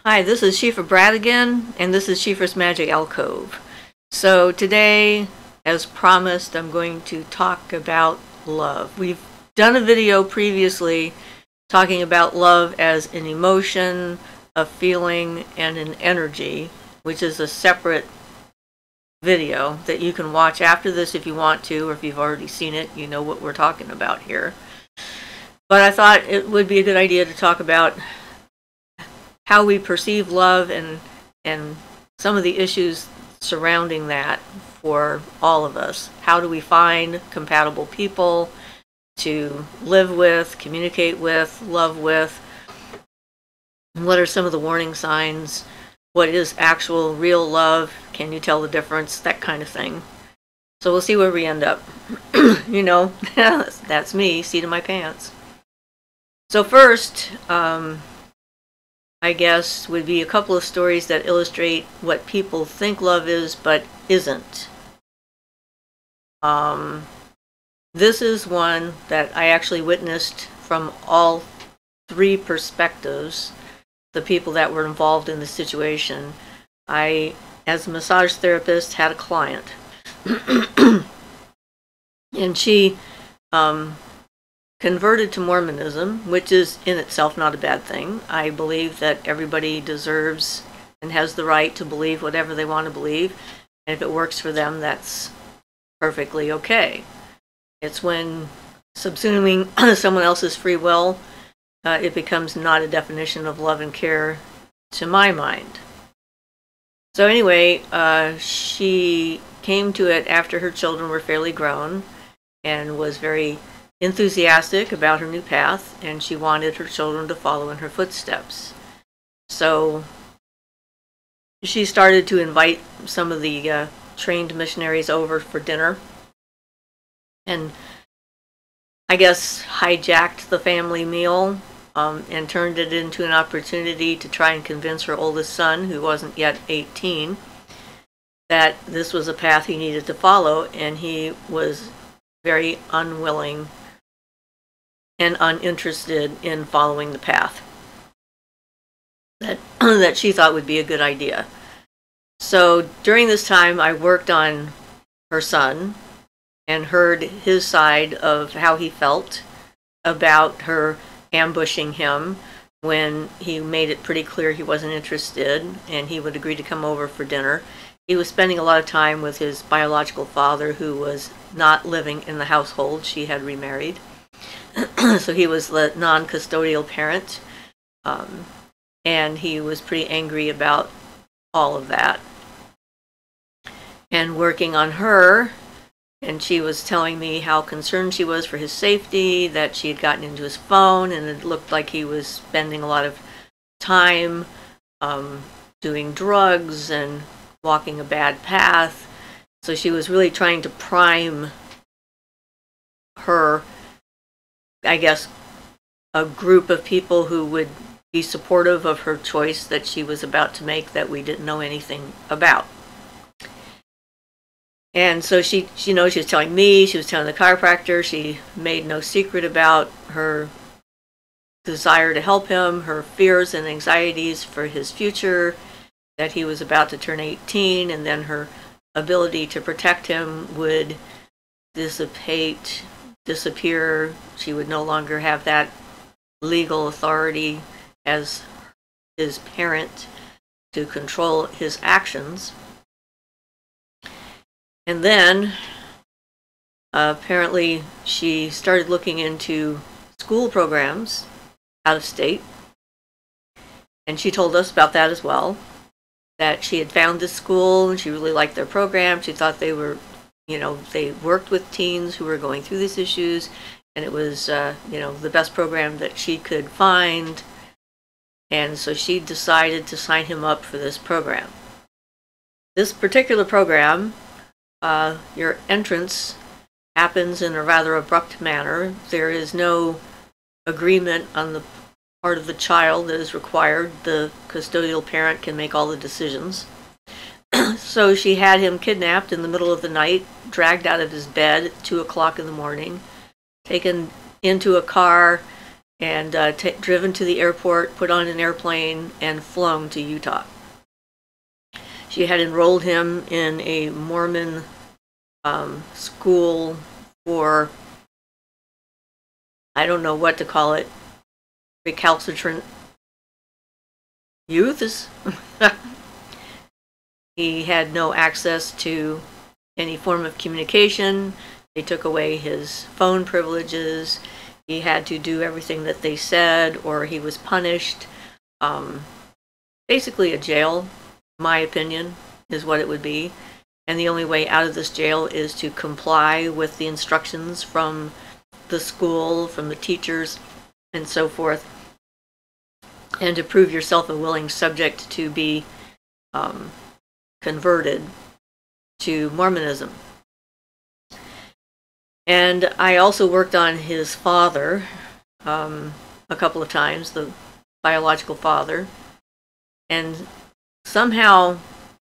Hi, this is Siofra again, and this is Siofra's Magic Alcove. So today, as promised, I'm going to talk about love. We've done a video previously talking about love as an emotion, a feeling, and an energy, which is a separate video that you can watch after this if you want to, or if you've already seen it, you know what we're talking about here. But I thought it would be a good idea to talk about how we perceive love and some of the issues surrounding that for all of us. How do we find compatible people to live with, communicate with, love with? What are some of the warning signs? What is actual, real love? Can you tell the difference? That kind of thing. So we'll see where we end up. You know, that's me, seat in my pants. So first, I guess, would be a couple of stories that illustrate what people think love is, but isn't. This is one that I actually witnessed from all three perspectives, the people that were involved in the situation. I, as a massage therapist, had a client, and she converted to Mormonism, which is in itself not a bad thing. I believe that everybody deserves and has the right to believe whatever they want to believe, and if it works for them, that's perfectly okay. It's when subsuming someone else's free will, it becomes not a definition of love and care to my mind. So anyway, she came to it after her children were fairly grown and was very enthusiastic about her new path, and she wanted her children to follow in her footsteps. So she started to invite some of the trained missionaries over for dinner, and I guess hijacked the family meal and turned it into an opportunity to try and convince her oldest son, who wasn't yet 18, that this was a path he needed to follow, and he was very unwilling and uninterested in following the path that she thought would be a good idea. So during this time, I worked on her son and heard his side of how he felt about her ambushing him when he made it pretty clear he wasn't interested and he would agree to come over for dinner. He was spending a lot of time with his biological father, who was not living in the household. She had remarried. So he was the non-custodial parent, and he was pretty angry about all of that. And working on her, and she was telling me how concerned she was for his safety, that she had gotten into his phone, and it looked like he was spending a lot of time doing drugs and walking a bad path. So she was really trying to prime her, I guess, a group of people who would be supportive of her choice that she was about to make that we didn't know anything about. And so she was telling me, she was telling the chiropractor, she made no secret about her desire to help him, her fears and anxieties for his future, that he was about to turn 18, and then her ability to protect him would disappear. She would no longer have that legal authority as his parent to control his actions. And then apparently she started looking into school programs out of state, and she told us about that as well, that she had found this school and she really liked their program. She thought they were, they worked with teens who were going through these issues, and it was, the best program that she could find. And so she decided to sign him up for this program. This particular program, your entrance happens in a rather abrupt manner. There is no agreement on the part of the child that is required. The custodial parent can make all the decisions. So she had him kidnapped in the middle of the night, dragged out of his bed at 2 o'clock in the morning, taken into a car and driven to the airport, put on an airplane, and flown to Utah. She had enrolled him in a Mormon school for, I don't know what to call it, recalcitrant youths. He had no access to any form of communication. They took away his phone privileges. He had to do everything that they said, or he was punished. Basically a jail, my opinion, is what it would be. And the only way out of this jail is to comply with the instructions from the school, from the teachers, and so forth, and to prove yourself a willing subject to be converted to Mormonism. And I also worked on his father a couple of times, the biological father, and somehow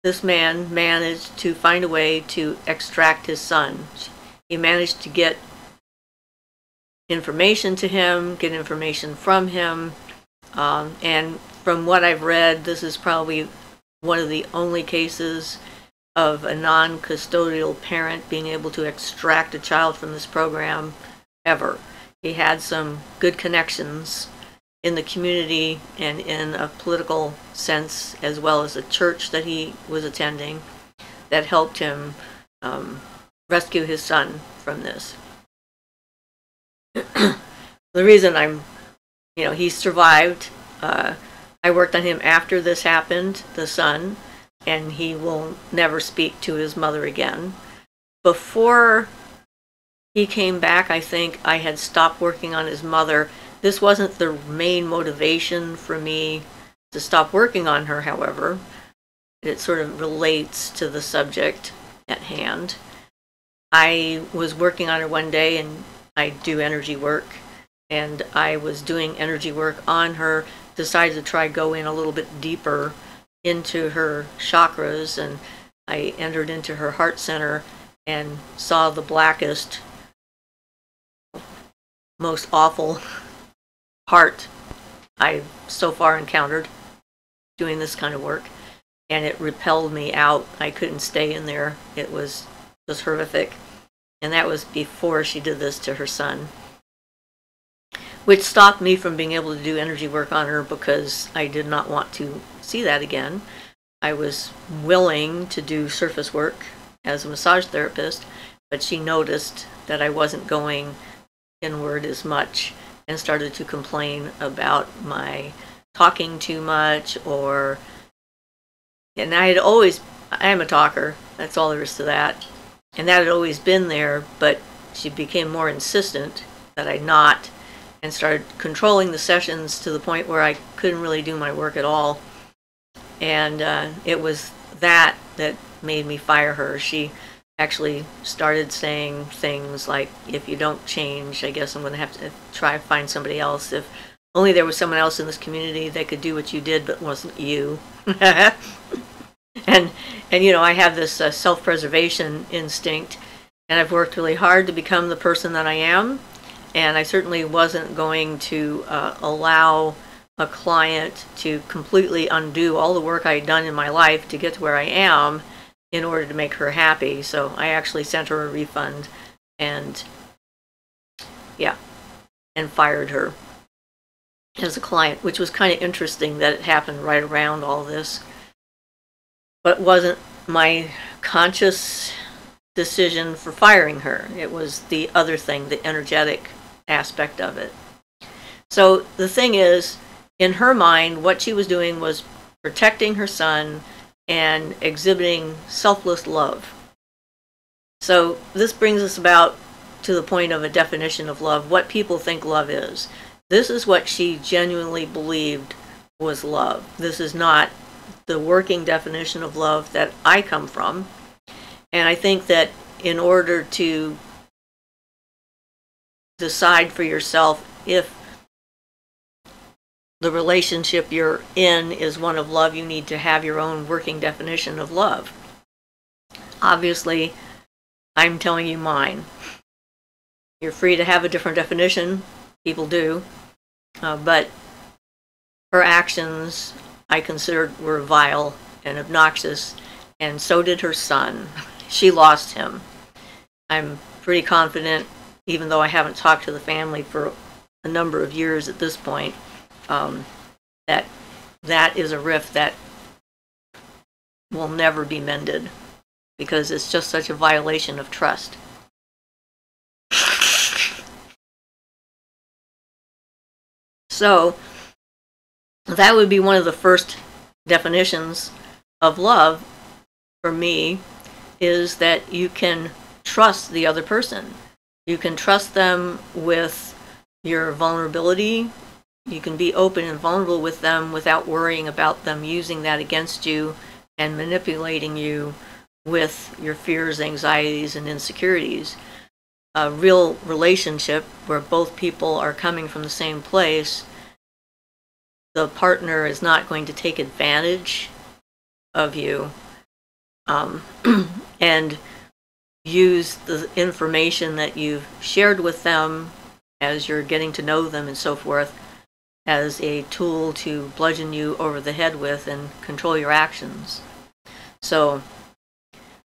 this man managed to find a way to extract his son. He managed to get information to him, get information from him, and from what I've read, this is probably one of the only cases of a non-custodial parent being able to extract a child from this program ever. He had some good connections in the community and in a political sense, as well as a church that he was attending, that helped him rescue his son from this. The reason he survived. I worked on him after this happened, the son, and he will never speak to his mother again. Before he came back, I think I had stopped working on his mother. This wasn't the main motivation for me to stop working on her, however. It sort of relates to the subject at hand. I was working on her one day, and I do energy work, and I was doing energy work on her, decided to try go in a little bit deeper into her chakras, and I entered into her heart center and saw the blackest, most awful heart I've so far encountered doing this kind of work, and it repelled me out. I couldn't stay in there. It was just horrific. And that was before she did this to her son, which stopped me from being able to do energy work on her because I did not want to see that again. I was willing to do surface work as a massage therapist, but she noticed that I wasn't going inward as much and started to complain about my talking too much, and I am a talker, that's all there is to that. And that had always been there, but she became more insistent that I not, and started controlling the sessions to the point where I couldn't really do my work at all. And it was that made me fire her. She actually started saying things like, if you don't change, I guess I'm going to have to try to find somebody else. If only there was someone else in this community that could do what you did, but wasn't you. And I have this self-preservation instinct, and I've worked really hard to become the person that I am, and I certainly wasn't going to allow a client to completely undo all the work I had done in my life to get to where I am in order to make her happy. So I actually sent her a refund and fired her as a client, which was kind of interesting that it happened right around all this. But it wasn't my conscious decision for firing her. It was the other thing, the energetic aspect of it. So the thing is, in her mind, what she was doing was protecting her son and exhibiting selfless love. So this brings us about to the point of a definition of love, what people think love is. This is what she genuinely believed was love. This is not the working definition of love that I come from. And I think that in order to decide for yourself if the relationship you're in is one of love, you need to have your own working definition of love. Obviously, I'm telling you mine. You're free to have a different definition. People do. But her actions I considered were vile and obnoxious, and so did her son. She lost him. I'm pretty confident, even though I haven't talked to the family for a number of years at this point, that that is a rift that will never be mended, because it's just such a violation of trust. So that would be one of the first definitions of love for me, is that you can trust the other person. You can trust them with your vulnerability. You can be open and vulnerable with them without worrying about them using that against you and manipulating you with your fears, anxieties, and insecurities. A real relationship where both people are coming from the same place, the partner is not going to take advantage of you and use the information that you've shared with them as you're getting to know them and so forth as a tool to bludgeon you over the head with and control your actions. So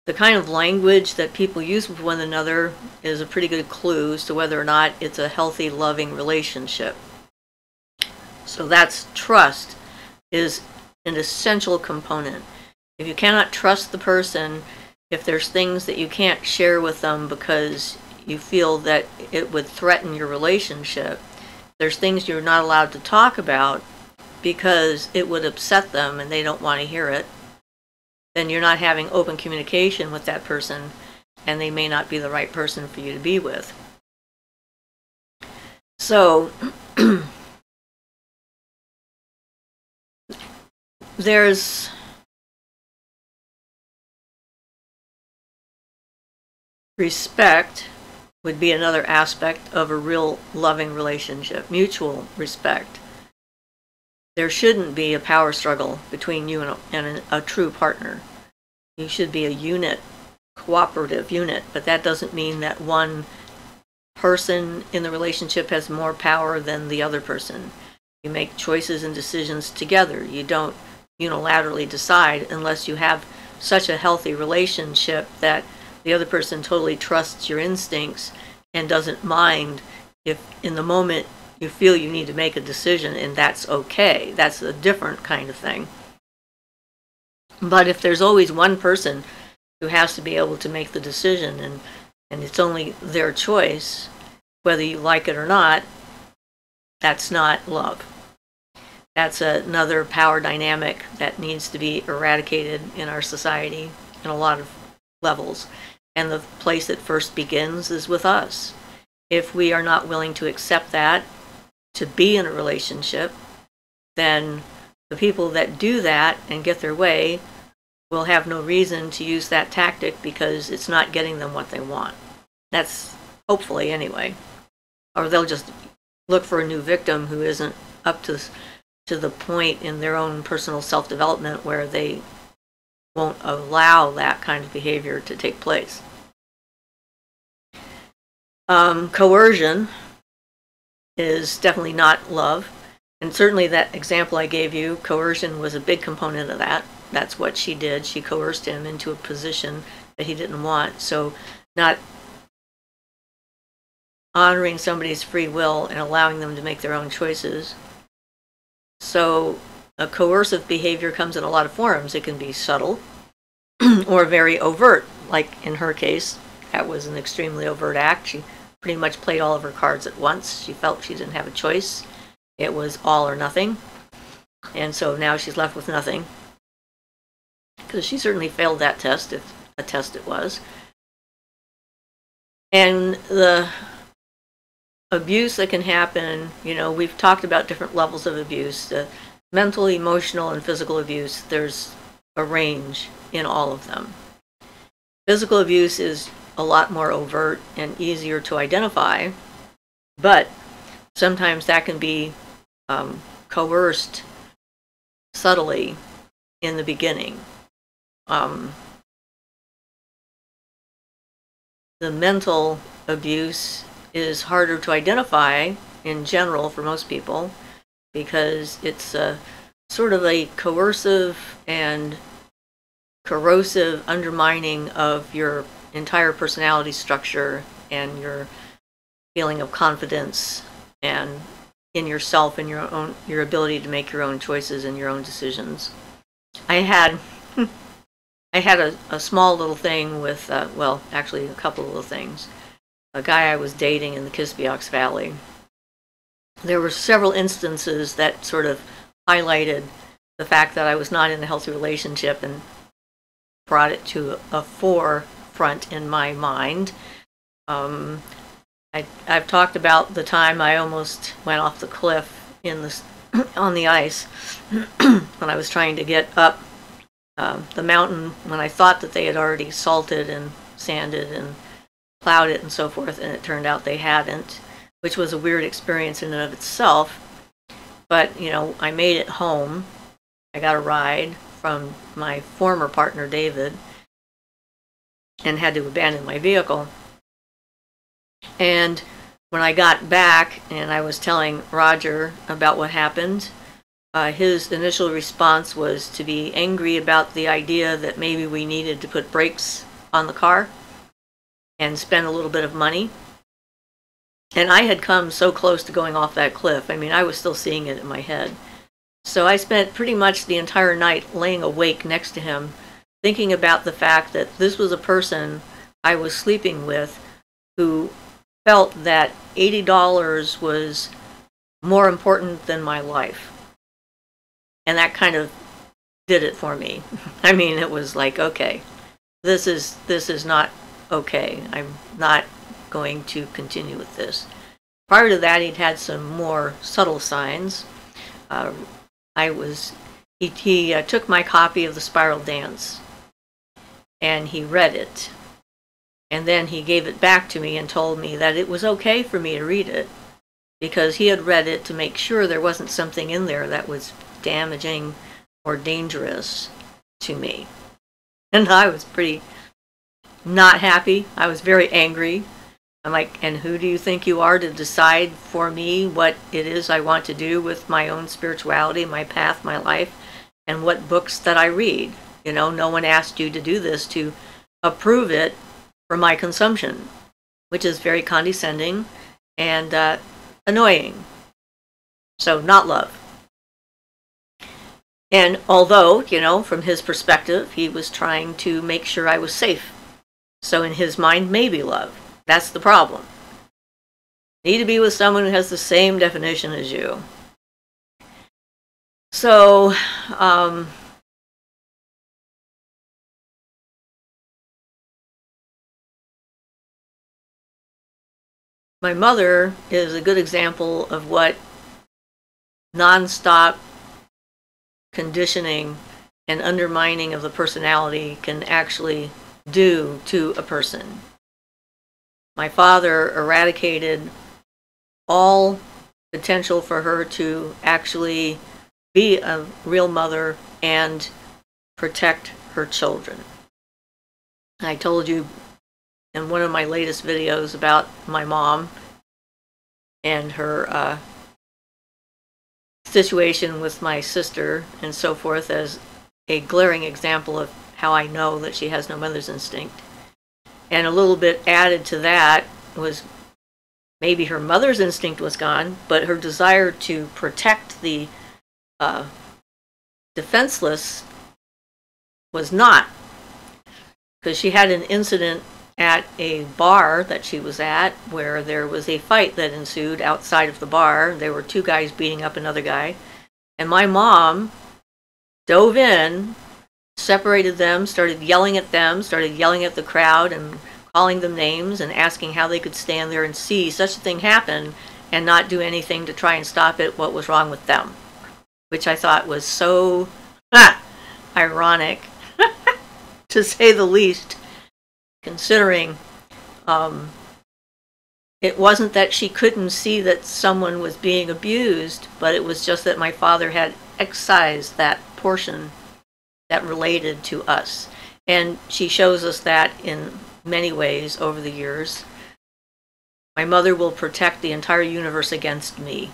the kind of language that people use with one another is a pretty good clue as to whether or not it's a healthy, loving relationship. So that's trust is an essential component. If you cannot trust the person, if there's things that you can't share with them because you feel that it would threaten your relationship, there's things you're not allowed to talk about because it would upset them and they don't want to hear it, then you're not having open communication with that person, and they may not be the right person for you to be with. So there's respect would be another aspect of a real loving relationship, mutual respect. There shouldn't be a power struggle between you and a true partner. You should be a unit, cooperative unit, but that doesn't mean that one person in the relationship has more power than the other person. You make choices and decisions together. You don't unilaterally decide unless you have such a healthy relationship that the other person totally trusts your instincts and doesn't mind if in the moment you feel you need to make a decision, and that's okay. That's a different kind of thing. But if there's always one person who has to be able to make the decision and it's only their choice, whether you like it or not, that's not love. That's another power dynamic that needs to be eradicated in our society in a lot of levels. And the place it first begins is with us. If we are not willing to accept that, to be in a relationship, then the people that do that and get their way will have no reason to use that tactic because it's not getting them what they want. That's hopefully anyway. Or they'll just look for a new victim who isn't up to the point in their own personal self-development where they won't allow that kind of behavior to take place. Coercion is definitely not love. And certainly that example I gave you, coercion was a big component of that. That's what she did. She coerced him into a position that he didn't want. So not honoring somebody's free will and allowing them to make their own choices. So a coercive behavior comes in a lot of forms. It can be subtle or very overt, like in her case. That was an extremely overt act. She pretty much played all of her cards at once. She felt she didn't have a choice. It was all or nothing. And so now she's left with nothing. Because she certainly failed that test, if a test it was. And the abuse that can happen, we've talked about different levels of abuse. Mental, emotional, and physical abuse, there's a range in all of them. Physical abuse is a lot more overt and easier to identify, but sometimes that can be coerced subtly in the beginning. The mental abuse is harder to identify in general for most people, because it's sort of a coercive and corrosive undermining of your entire personality structure and your feeling of confidence and in yourself and your ability to make your own choices and your own decisions. I had a small little thing with well, actually a couple of little things. A guy I was dating in the Kispiox Valley. There were several instances that sort of highlighted the fact that I was not in a healthy relationship and brought it to a forefront in my mind. I've talked about the time I almost went off the cliff in the on the ice when I was trying to get up the mountain, when I thought that they had already salted and sanded and plowed it and so forth, and it turned out they hadn't, which was a weird experience in and of itself. But, you know, I made it home. I got a ride from my former partner, David, and had to abandon my vehicle. And when I got back and I was telling Roger about what happened, his initial response was to be angry about the idea that maybe we needed to put brakes on the car and spend a little bit of money. And I had come so close to going off that cliff. I mean, I was still seeing it in my head. So I spent pretty much the entire night laying awake next to him, thinking about the fact that this was a person I was sleeping with who felt that $80 was more important than my life. And that kind of did it for me. I mean, it was like, okay, this is not okay. I'm not going to continue with this. Prior to that, he'd had some more subtle signs. He took my copy of The Spiral Dance and he read it. And then he gave it back to me and told me that it was okay for me to read it because he had read it to make sure there wasn't something in there that was damaging or dangerous to me. And I was pretty not happy. I was very angry. I'm like, and who do you think you are to decide for me what it is I want to do with my own spirituality, my path, my life, and what books that I read? You know, no one asked you to do this to approve it for my consumption, which is very condescending and annoying. So, not love. And although, you know, from his perspective, he was trying to make sure I was safe. So in his mind, maybe love. That's the problem. Need to be with someone who has the same definition as you. So, my mother is a good example of what nonstop conditioning and undermining of the personality can actually do to a person. My father eradicated all potential for her to actually be a real mother and protect her children. I told you in one of my latest videos about my mom and her situation with my sister and so forth as a glaring example of how I know that she has no mother's instinct. And a little bit added to that was maybe her mother's instinct was gone, but her desire to protect the defenseless was not. Because she had an incident at a bar that she was at where there was a fight that ensued outside of the bar. There were two guys beating up another guy. And my mom dove in, separated them, started yelling at the crowd and calling them names and asking how they could stand there and see such a thing happen and not do anything to try and stop it, what was wrong with them. Which I thought was so ironic, to say the least, considering it wasn't that she couldn't see that someone was being abused, but it was just that my father had excised that portion that related to us. And she shows us that in many ways over the years. My mother will protect the entire universe against me.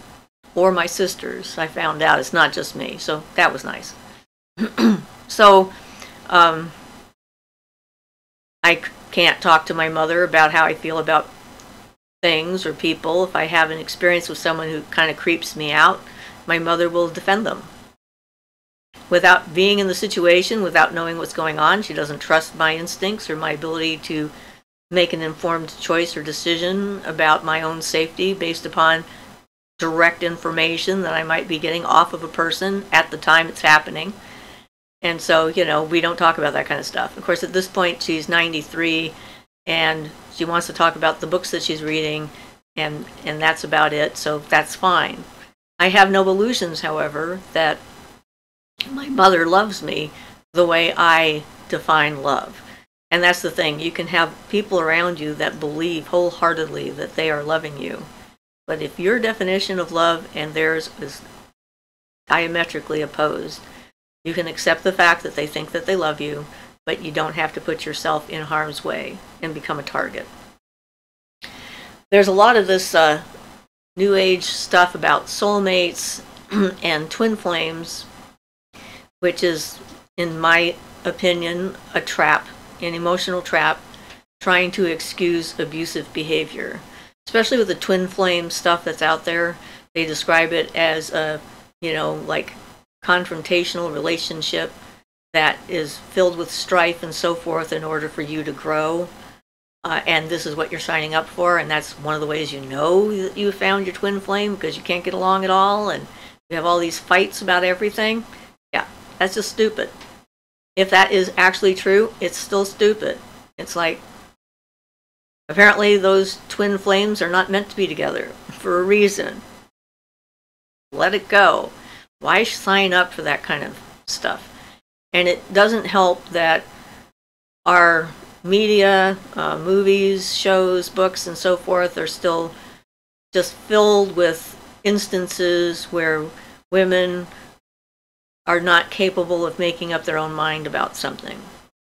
Or my sisters. I found out it's not just me. So that was nice. So, I can't talk to my mother about how I feel about things or people. If I have an experience with someone who kind of creeps me out, my mother will defend them. Without being in the situation, without knowing what's going on, she doesn't trust my instincts or my ability to make an informed choice or decision about my own safety based upon direct information that I might be getting off of a person at the time it's happening. And so, we don't talk about that kind of stuff. Of course, at this point, she's 93, and she wants to talk about the books that she's reading, and that's about it, so that's fine. I have no illusions, however, that my mother loves me the way I define love. And that's the thing. You can have people around you that believe wholeheartedly that they are loving you. But if your definition of love and theirs is diametrically opposed, you can accept the fact that they think that they love you, but you don't have to put yourself in harm's way and become a target. There's a lot of this New Age stuff about soulmates and twin flames, which is, in my opinion, a trap, an emotional trap, trying to excuse abusive behavior. Especially with the twin flame stuff that's out there, they describe it as a, like confrontational relationship that is filled with strife and so forth in order for you to grow. And this is what you're signing up for, and that's one of the ways you know that you found your twin flame, because you can't get along at all, and you have all these fights about everything. Yeah, that's just stupid. If that is actually true, it's still stupid. It's like, apparently those twin flames are not meant to be together for a reason. Let it go. Why sign up for that kind of stuff? And it doesn't help that our media, movies, shows, books, and so forth are still just filled with instances where women are not capable of making up their own mind about something.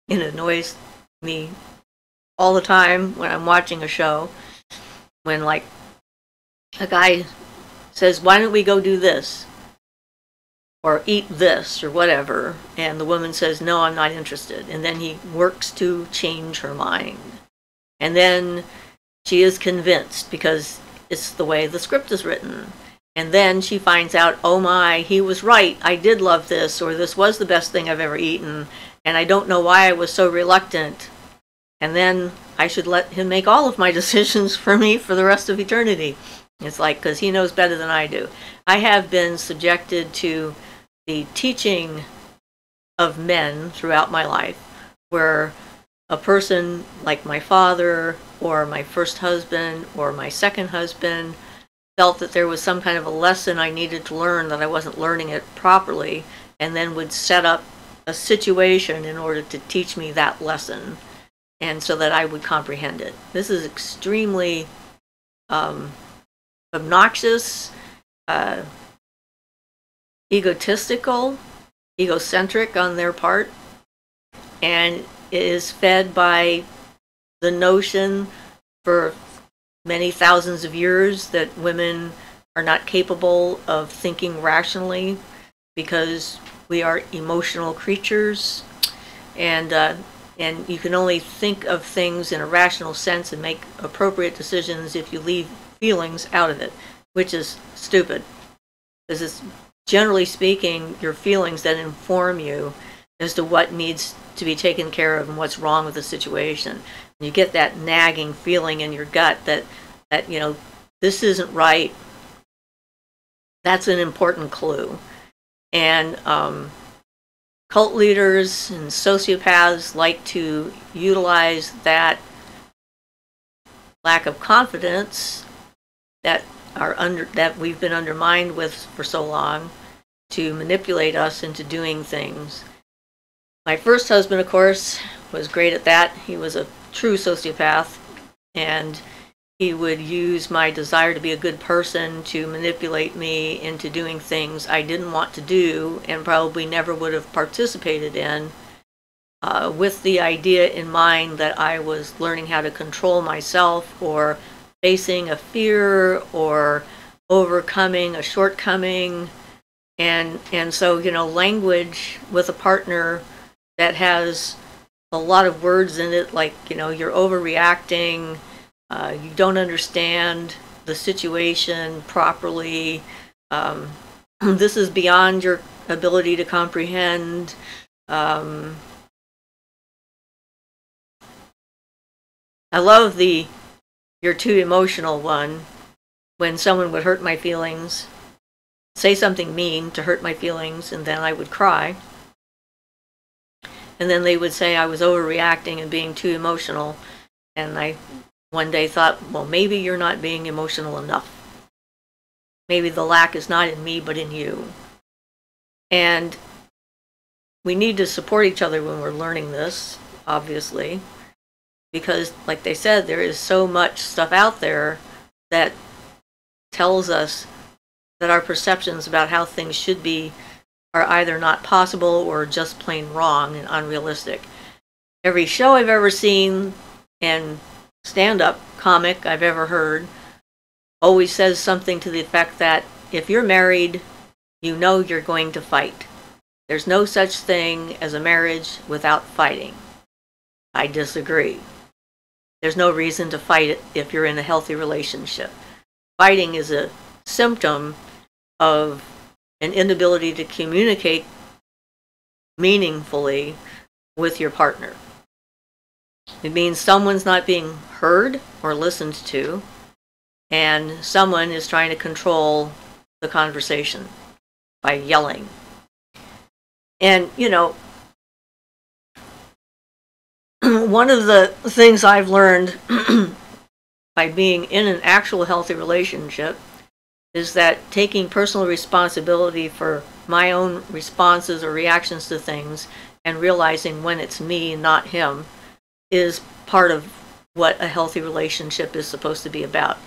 It annoys me all the time when I'm watching a show, when like a guy says, why don't we go do this or eat this or whatever, and the woman says, no, I'm not interested, and then he works to change her mind, and then she is convinced because it's the way the script is written, and then she finds out, oh my, he was right, I did love this, or this was the best thing I've ever eaten, and I don't know why I was so reluctant. And then I should let him make all of my decisions for me for the rest of eternity. It's like, because he knows better than I do. I have been subjected to the teaching of men throughout my life, where a person like my father, or my first husband, or my second husband, felt that there was some kind of a lesson I needed to learn, that I wasn't learning it properly, and then would set up a situation in order to teach me that lesson, and so that I would comprehend it. This is extremely obnoxious, egotistical, egocentric on their part, and it is fed by the notion for many thousands of years that women are not capable of thinking rationally because we are emotional creatures, and you can only think of things in a rational sense and make appropriate decisions if you leave feelings out of it, which is stupid. Because it's, generally speaking, your feelings that inform you as to what needs to be taken care of and what's wrong with the situation. You get that nagging feeling in your gut that this isn't right. That's an important clue. And cult leaders and sociopaths like to utilize that lack of confidence that we've been undermined with for so long to manipulate us into doing things. My first husband, of course, was great at that. He was a true sociopath, and he would use my desire to be a good person to manipulate me into doing things I didn't want to do and probably never would have participated in, with the idea in mind that I was learning how to control myself or facing a fear or overcoming a shortcoming. And so, language with a partner that has a lot of words in it, like, you're overreacting, you don't understand the situation properly, this is beyond your ability to comprehend. I love the "you're too emotional" one. When someone would hurt my feelings, say something mean to hurt my feelings, and then I would cry. And then they would say I was overreacting and being too emotional. And I one day thought, well, maybe you're not being emotional enough. Maybe the lack is not in me, but in you. And we need to support each other when we're learning this, obviously, because, like they said, there is so much stuff out there that tells us that our perceptions about how things should be are either not possible or just plain wrong and unrealistic. Every show I've ever seen and stand-up comic I've ever heard always says something to the effect that if you're married, you know you're going to fight. There's no such thing as a marriage without fighting. I disagree. There's no reason to fight it if you're in a healthy relationship. Fighting is a symptom of an inability to communicate meaningfully with your partner. It means someone's not being heard or listened to, and someone is trying to control the conversation by yelling. And, one of the things I've learned by being in an actual healthy relationship is that taking personal responsibility for my own responses or reactions to things and realizing when it's me, not him, is part of what a healthy relationship is supposed to be about.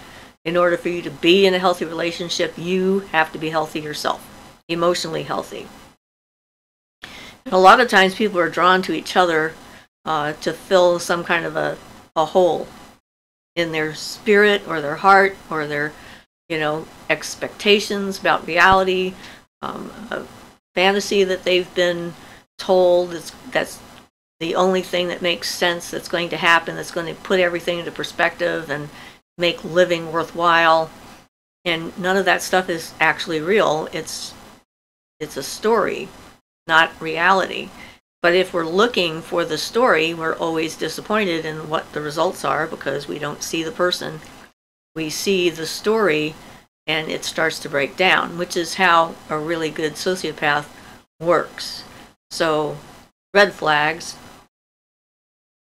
In order for you to be in a healthy relationship, you have to be healthy yourself, emotionally healthy. And a lot of times people are drawn to each other to fill some kind of a hole in their spirit or their heart or their expectations about reality, a fantasy that they've been told that's the only thing that makes sense, that's going to happen, that's going to put everything into perspective and make living worthwhile. And none of that stuff is actually real. It's a story, not reality. But if we're looking for the story, we're always disappointed in what the results are because we don't see the person. We see the story and it starts to break down, which is how a really good sociopath works. So, red flags.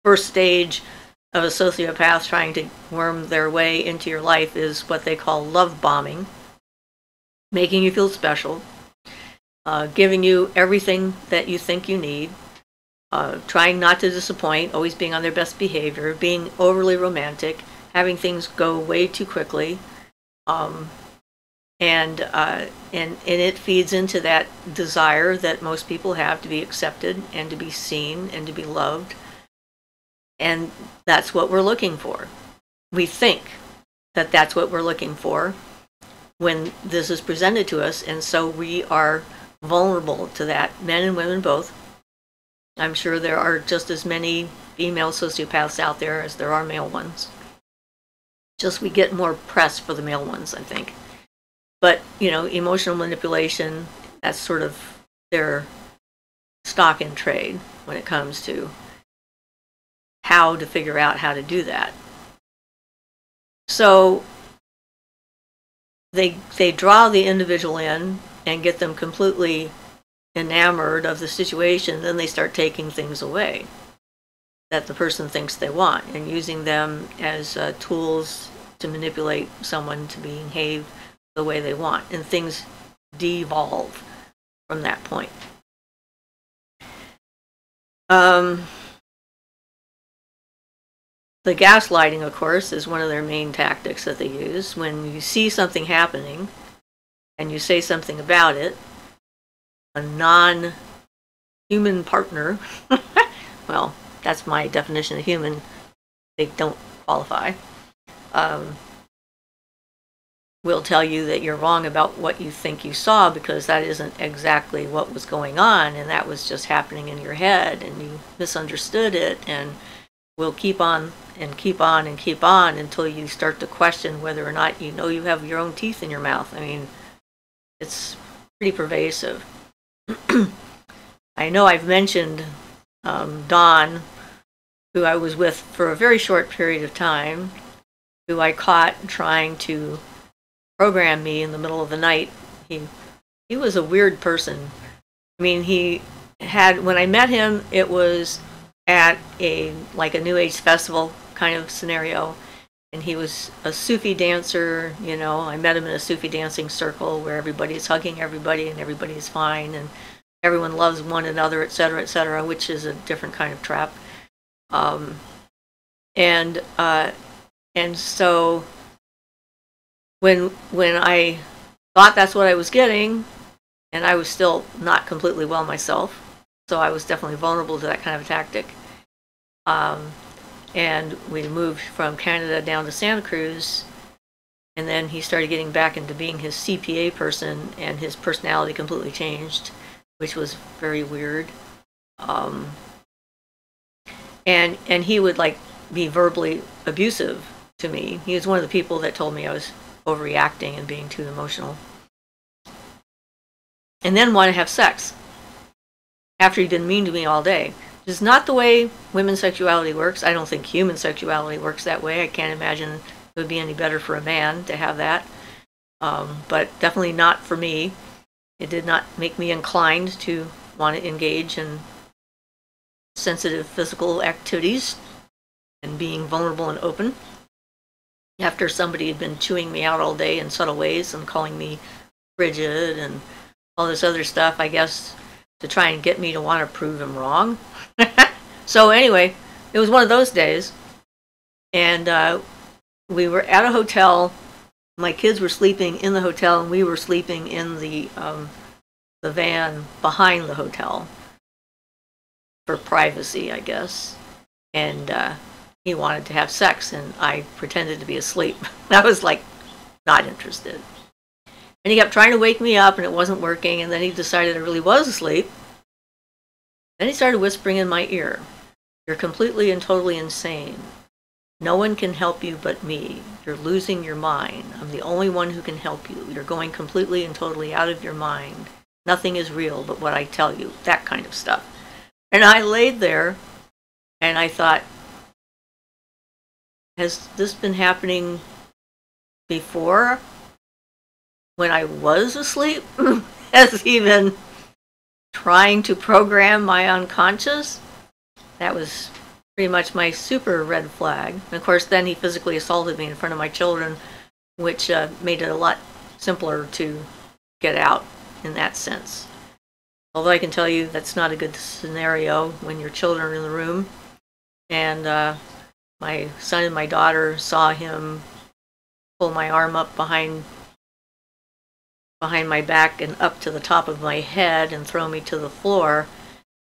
First stage of a sociopath trying to worm their way into your life is what they call love bombing, making you feel special, giving you everything that you think you need, trying not to disappoint, always being on their best behavior, being overly romantic, having things go way too quickly, and it feeds into that desire that most people have to be accepted and to be seen and to be loved. And that's what we're looking for. We think that that's what we're looking for when this is presented to us, and so we are vulnerable to that, men and women both. I'm sure there are just as many female sociopaths out there as there are male ones. Just we get more press for the male ones, I think. But, emotional manipulation, that's sort of their stock in trade when it comes to how to figure out how to do that. So they draw the individual in and get them completely enamored of the situation, then they start taking things away that the person thinks they want and using them as tools to manipulate someone to behave the way they want, and things devolve from that point. The gaslighting, of course, is one of their main tactics that they use. When you see something happening and you say something about it, a non-human partner, well, that's my definition of human, they don't qualify, will tell you that you're wrong about what you think you saw, because that isn't exactly what was going on, and that was just happening in your head and you misunderstood it, and will keep on and keep on and keep on until you start to question whether or not you know you have your own teeth in your mouth. I mean, it's pretty pervasive. I know I've mentioned Don, who I was with for a very short period of time, who I caught trying to program me in the middle of the night. He was a weird person. I mean, when I met him, it was at a New Age festival kind of scenario, and he was a Sufi dancer. You know, I met him in a Sufi dancing circle where everybody's hugging everybody and everybody's fine and everyone loves one another, etc., which is a different kind of trap. And so when I thought that's what I was getting, and I was still not completely well myself, so I was definitely vulnerable to that kind of tactic. And we moved from Canada down to Santa Cruz, and then he started getting back into being his CPA person, and his personality completely changed, which was very weird. And he would be verbally abusive to me. He was one of the people that told me I was overreacting and being too emotional. And then want to have sex after he'd been mean to me all day. Which is not the way women's sexuality works. I don't think human sexuality works that way. I can't imagine it would be any better for a man to have that. But definitely not for me. It did not make me inclined to want to engage in sensitive physical activities and being vulnerable and open after somebody had been chewing me out all day in subtle ways and calling me frigid and all this other stuff, I guess, to try and get me to want to prove him wrong. So anyway, it was one of those days, and we were at a hotel. My kids were sleeping in the hotel, and we were sleeping in the van behind the hotel for privacy, I guess. And he wanted to have sex, and I pretended to be asleep. I was not interested. And he kept trying to wake me up, and it wasn't working, and then he decided I really was asleep. Then he started whispering in my ear, "You're completely and totally insane. No one can help you but me. You're losing your mind. I'm the only one who can help you. You're going completely and totally out of your mind. Nothing is real but what I tell you." That kind of stuff. And I laid there, and I thought, has this been happening before? When I was asleep? Has he been trying to program my unconscious? That was pretty much my super red flag. And of course, then he physically assaulted me in front of my children, which made it a lot simpler to get out in that sense. Although I can tell you that's not a good scenario when your children are in the room. And my son and my daughter saw him pull my arm up behind my back and up to the top of my head and throw me to the floor.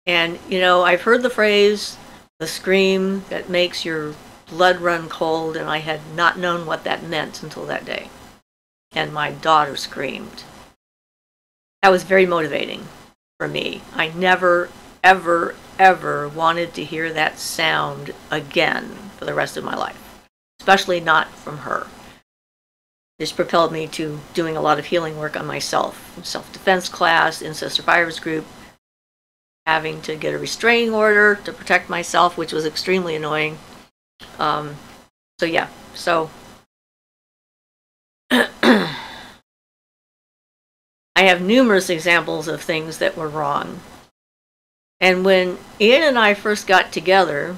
And, I've heard the phrase, the scream that makes your blood run cold, and I had not known what that meant until that day. And my daughter screamed. That was very motivating for me. I never, ever, ever wanted to hear that sound again for the rest of my life, especially not from her. This propelled me to doing a lot of healing work on myself, self-defense class, incest survivors group, having to get a restraining order to protect myself, which was extremely annoying. So I have numerous examples of things that were wrong. And when Ian and I first got together,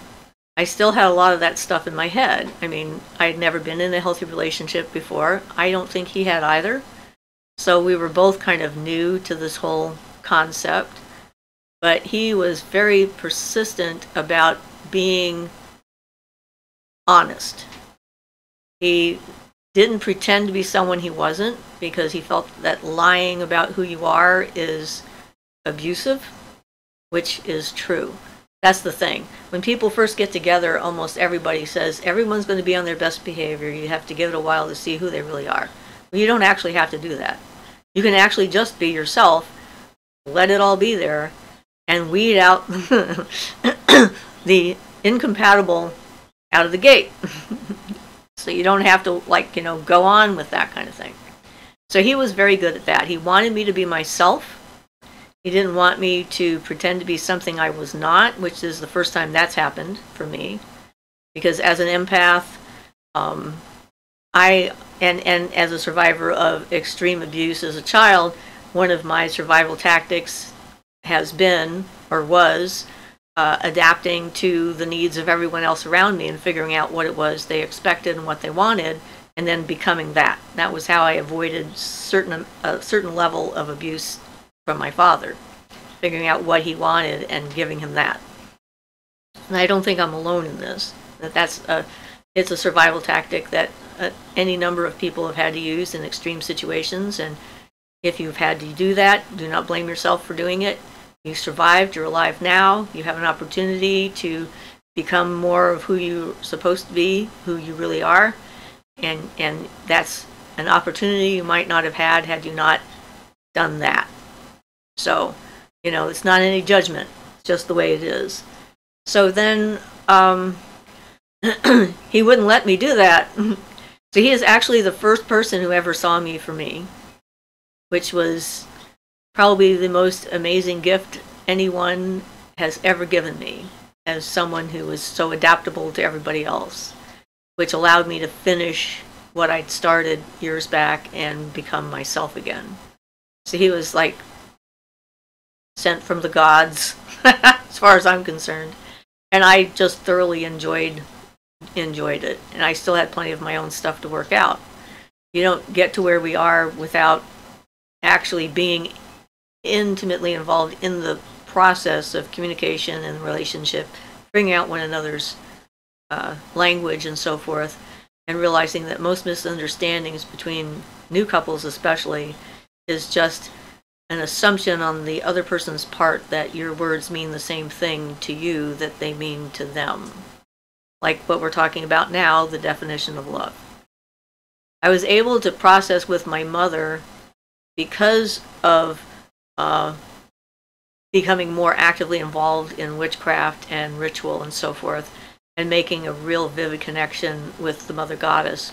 I still had a lot of that stuff in my head. I mean, I had never been in a healthy relationship before. I don't think he had either. So we were both kind of new to this whole concept. But he was very persistent about being honest. He didn't pretend to be someone he wasn't, because he felt that lying about who you are is abusive, which is true. That's the thing. When people first get together, almost everybody says everyone's going to be on their best behavior. You have to give it a while to see who they really are, You don't actually have to do that. You can actually just be yourself, let it all be there, and weed out the incompatible out of the gate. So you don't have to, like, go on with that kind of thing. So he was very good at that. He wanted me to be myself. He didn't want me to pretend to be something I was not, which is the first time that's happened for me. Because as an empath, and as a survivor of extreme abuse as a child, one of my survival tactics has been, or was, adapting to the needs of everyone else around me and figuring out what it was they expected and what they wanted, and then becoming that. That was how I avoided a certain level of abuse from my father, figuring out what he wanted and giving him that. And I don't think I'm alone in this. It's a survival tactic that any number of people have had to use in extreme situations, and if you've had to do that, do not blame yourself for doing it. You survived, you're alive now, you have an opportunity to become more of who you're supposed to be, who you really are, and that's an opportunity you might not have had you not done that. So, it's not any judgment, it's just the way it is. So then, he wouldn't let me do that. So he is actually the first person who ever saw me for me, which was probably the most amazing gift anyone has ever given me, as someone who was so adaptable to everybody else, which allowed me to finish what I'd started years back and become myself again. So he was like sent from the gods, as far as I'm concerned. And I just thoroughly enjoyed it. And I still had plenty of my own stuff to work out. You don't get to where we are without actually being intimately involved in the process of communication and relationship, figuring out one another's language and so forth, and realizing that most misunderstandings between new couples especially is just an assumption on the other person's part that your words mean the same thing to you that they mean to them. Like what we're talking about now, the definition of love. I was able to process with my mother because of becoming more actively involved in witchcraft and ritual and so forth, and making a real vivid connection with the Mother Goddess,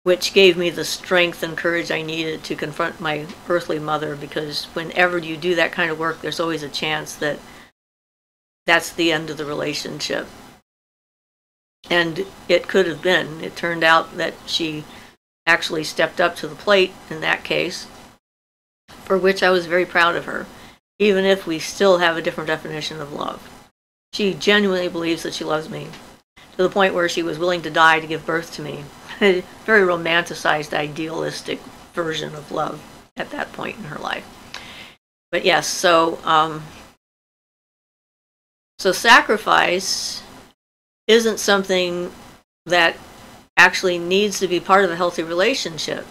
which gave me the strength and courage I needed to confront my earthly mother, because whenever you do that kind of work, there's always a chance that that's the end of the relationship. And it could have been. It turned out that she actually stepped up to the plate in that case, for which I was very proud of her, even if we still have a different definition of love. She genuinely believes that she loves me, to the point where she was willing to die to give birth to me. A very romanticized, idealistic version of love at that point in her life. But yes, so sacrifice isn't something that actually needs to be part of a healthy relationship.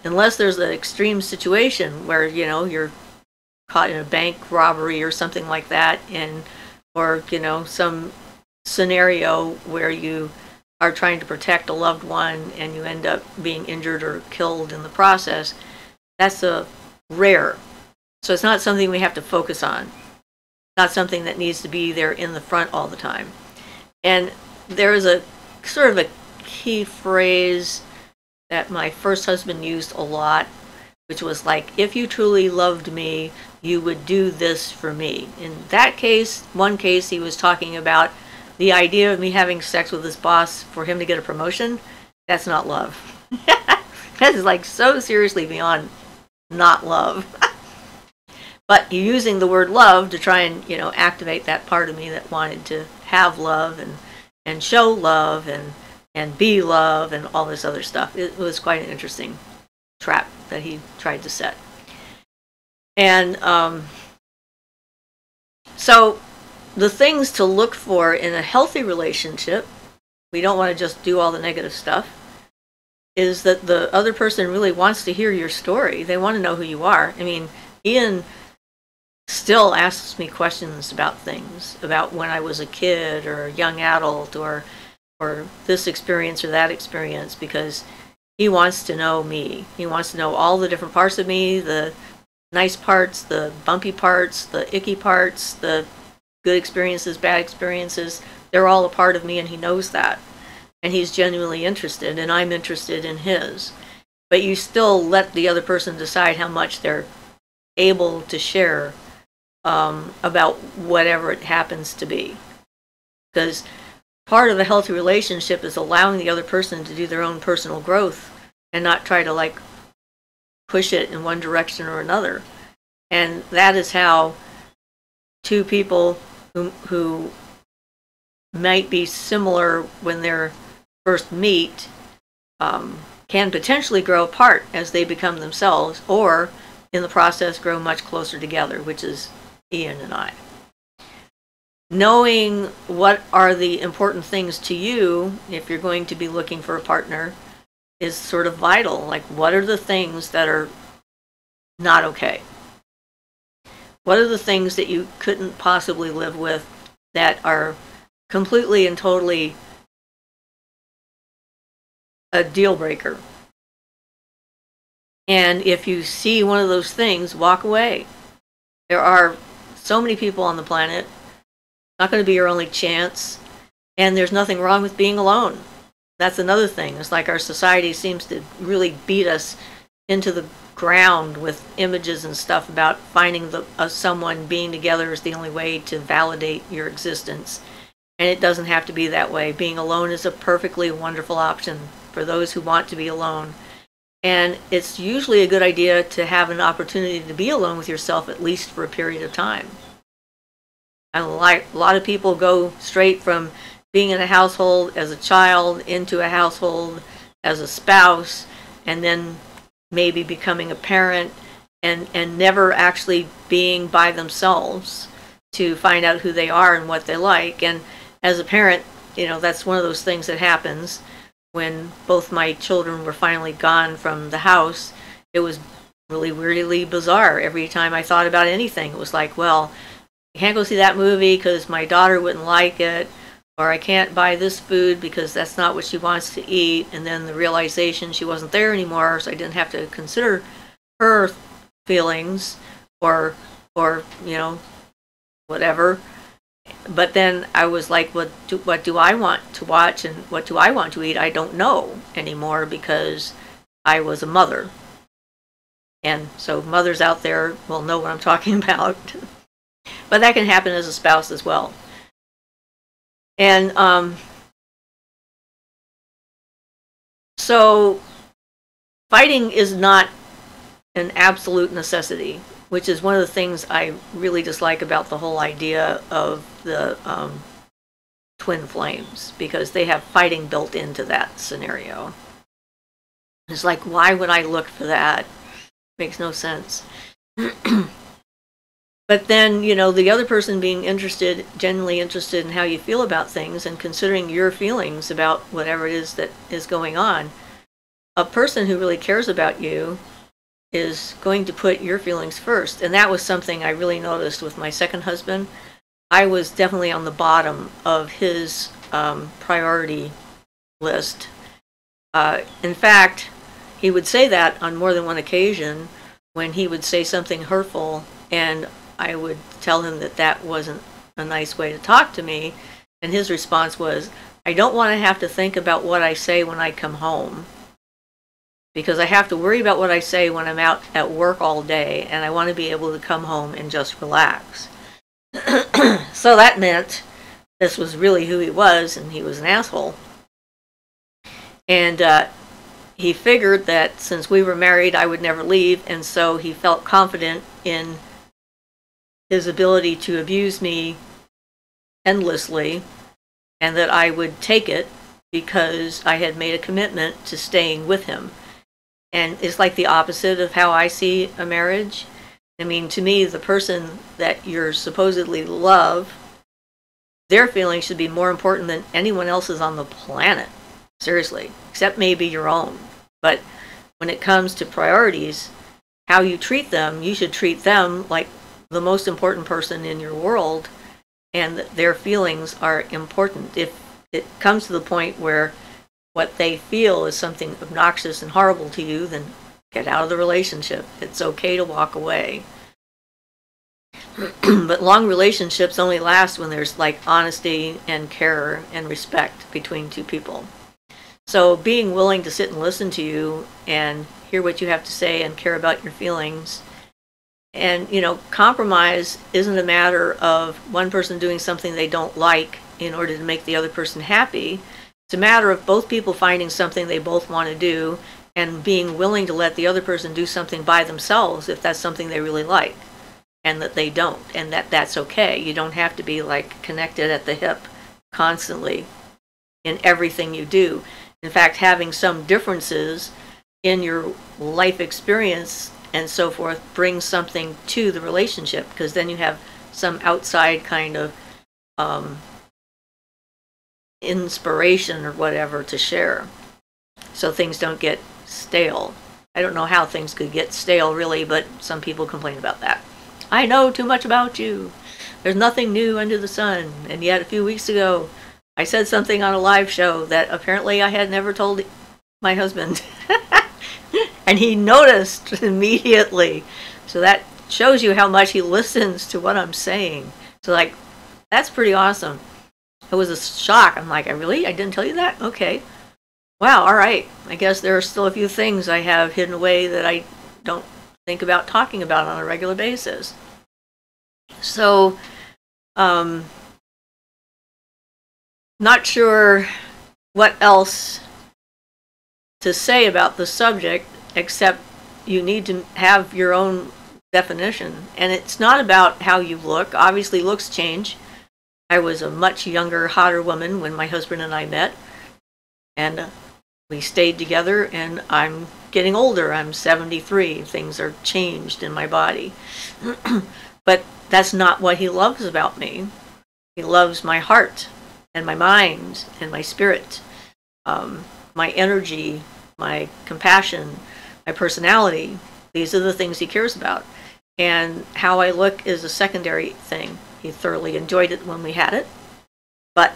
Unless there's an extreme situation where, you're caught in a bank robbery or something like that, or, some scenario where you are trying to protect a loved one and you end up being injured or killed in the process. That's rare. So it's not something we have to focus on. Not something that needs to be there in the front all the time. And there is a sort of a key phrase that my first husband used a lot, which was like, if you truly loved me, you would do this for me. In that case, one case, he was talking about the idea of me having sex with his boss for him to get a promotion. That's not love. That is like so seriously beyond not love. But you're using the word love to try and, activate that part of me that wanted to have love and show love and be love and all this other stuff. It was quite an interesting trap that he tried to set. And so the things to look for in a healthy relationship, we don't want to just do all the negative stuff, is that the other person really wants to hear your story. They want to know who you are. I mean, Ian still asks me questions about things, about when I was a kid or a young adult, or or this experience or that experience, because he wants to know me. He wants to know all the different parts of me, the nice parts, the bumpy parts, the icky parts, the good experiences, bad experiences. They're all a part of me, and he knows that. And he's genuinely interested, and I'm interested in his. But you still let the other person decide how much they're able to share about whatever it happens to be. Because part of a healthy relationship is allowing the other person to do their own personal growth and not try to like push it in one direction or another. And that is how two people who might be similar when they're first meet can potentially grow apart as they become themselves, or in the process grow much closer together, which is Ian and I. Knowing what are the important things to you if you're going to be looking for a partner is sort of vital. Like, what are the things that are not okay? What are the things that you couldn't possibly live with that are completely and totally a deal breaker? And if you see one of those things, walk away. There are so many people on the planet. Not going to be your only chance. And there's nothing wrong with being alone. That's another thing. It's like our society seems to really beat us into the ground with images and stuff about finding someone, being together is the only way to validate your existence. And it doesn't have to be that way. Being alone is a perfectly wonderful option for those who want to be alone. And it's usually a good idea to have an opportunity to be alone with yourself, at least for a period of time. And a lot of people go straight from being in a household as a child into a household as a spouse, and then maybe becoming a parent, and never actually being by themselves to find out who they are and what they like. And as a parent, that's one of those things that happens. When both my children were finally gone from the house, it was really weirdly bizarre. Every time I thought about anything, it was like, well, I can't go see that movie because my daughter wouldn't like it, or I can't buy this food because that's not what she wants to eat. And then the realization she wasn't there anymore, so I didn't have to consider her feelings or whatever. But then I was like, what do I want to watch and what do I want to eat? I don't know anymore because I was a mother. And so mothers out there will know what I'm talking about. But that can happen as a spouse as well. And so fighting is not an absolute necessity, which is one of the things I really dislike about the whole idea of the twin flames, because they have fighting built into that scenario. It's like, why would I look for that? Makes no sense. But then, the other person being genuinely interested in how you feel about things and considering your feelings about whatever it is that is going on, a person who really cares about you is going to put your feelings first. And that was something I really noticed with my second husband. I was definitely on the bottom of his priority list. In fact, he would say that on more than one occasion when he would say something hurtful, and I would tell him that that wasn't a nice way to talk to me. And his response was, I don't want to have to think about what I say when I come home, because I have to worry about what I say when I'm out at work all day, and I want to be able to come home and just relax. So that meant this was really who he was, and he was an asshole. And he figured that since we were married, I would never leave, and so he felt confident in his ability to abuse me endlessly, and that I would take it because I had made a commitment to staying with him. And it's like the opposite of how I see a marriage. I mean, to me, the person that you're supposedly love, their feelings should be more important than anyone else's on the planet. Seriously, except maybe your own. But when it comes to priorities, how you treat them, you should treat them like the most important person in your world, and their feelings are important. If it comes to the point where what they feel is something obnoxious and horrible to you, then get out of the relationship. It's okay to walk away. But long relationships only last when there's like honesty and care and respect between two people. So being willing to sit and listen to you and hear what you have to say and care about your feelings. And, compromise isn't a matter of one person doing something they don't like in order to make the other person happy. It's a matter of both people finding something they both want to do and being willing to let the other person do something by themselves if that's something they really like, and that they don't, and that's okay. You don't have to be like connected at the hip constantly in everything you do. In fact, having some differences in your life experience and so forth brings something to the relationship, because then you have some outside kind of inspiration or whatever to share, so things don't get stale. I don't know how things could get stale really, but some people complain about that. I know too much about you. There's nothing new under the sun. And yet a few weeks ago I said something on a live show that apparently I had never told my husband. And he noticed immediately. So that shows you how much he listens to what I'm saying. So like, that's pretty awesome. It was a shock. I'm like, I didn't tell you that? Okay. Wow, all right. I guess there are still a few things I have hidden away that I don't think about talking about on a regular basis. So, not sure what else to say about the subject, except you need to have your own definition. And it's not about how you look. Obviously, looks change. I was a much younger, hotter woman when my husband and I met. And we stayed together, and I'm getting older. I'm 73. Things are changed in my body. But that's not what he loves about me. He loves my heart and my mind and my spirit, my energy, my compassion, my personality. These are the things he cares about. And how I look is a secondary thing. He thoroughly enjoyed it when we had it. But,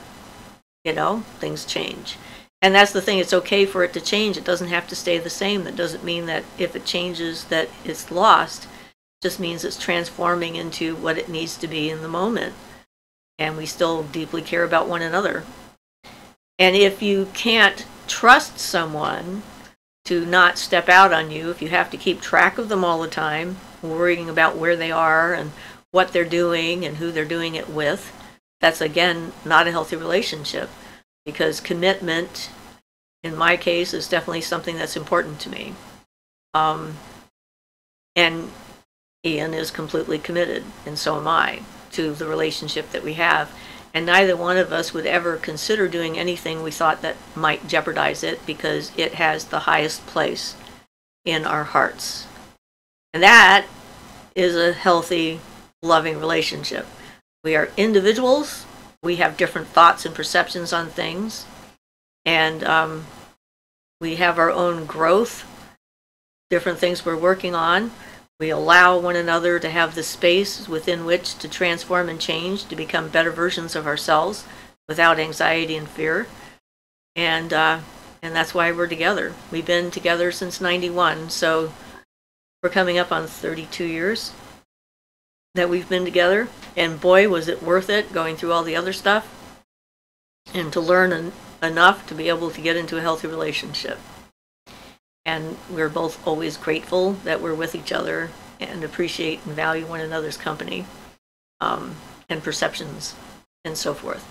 things change. And that's the thing, it's okay for it to change. It doesn't have to stay the same. That doesn't mean that if it changes that it's lost. It just means it's transforming into what it needs to be in the moment. And we still deeply care about one another. And if you can't trust someone to not step out on you, if you have to keep track of them all the time, worrying about where they are and what they're doing and who they're doing it with, that's again not a healthy relationship. Because commitment, in my case, is definitely something that's important to me. And Ian is completely committed, and so am I, to the relationship that we have. And neither one of us would ever consider doing anything we thought that might jeopardize it, because it has the highest place in our hearts. And that is a healthy, loving relationship. We are individuals. We have different thoughts and perceptions on things, and we have our own growth, different things we're working on. We allow one another to have the space within which to transform and change, to become better versions of ourselves without anxiety and fear. And that's why we're together. We've been together since '91, so we're coming up on 32 years that we've been together, and boy, was it worth it going through all the other stuff and to learn enough to be able to get into a healthy relationship. And we're both always grateful that we're with each other and appreciate and value one another's company, and perceptions and so forth.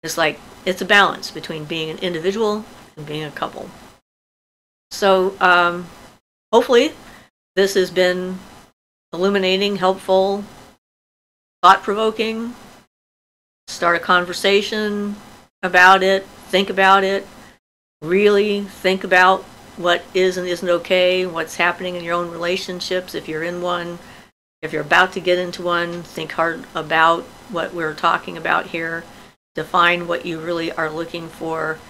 It's like, it's a balance between being an individual and being a couple. So hopefully this has been illuminating, helpful, thought-provoking. Start a conversation about it, think about it, really think about what is and isn't okay, what's happening in your own relationships, if you're in one, if you're about to get into one. Think hard about what we're talking about here, define what you really are looking for,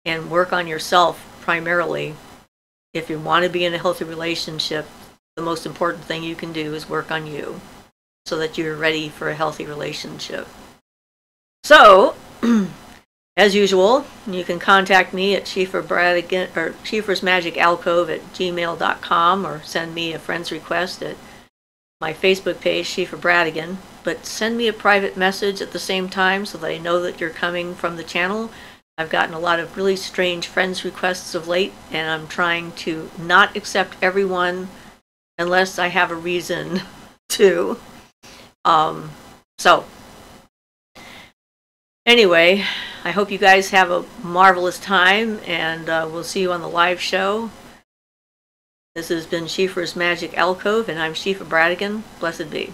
and work on yourself primarily. If you want to be in a healthy relationship, the most important thing you can do is work on you, so that you're ready for a healthy relationship. So, As usual, you can contact me at Siofra's Magic Alcove at gmail.com, or send me a friend's request at my Facebook page, Siofra Bradigan. But send me a private message at the same time so that I know that you're coming from the channel. I've gotten a lot of really strange friends requests of late, and I'm trying to not accept everyone unless I have a reason to. So anyway, I hope you guys have a marvelous time, and we'll see you on the live show. This has been Siofra's Magic Alcove, and I'm Siofra Bradigan. Blessed be.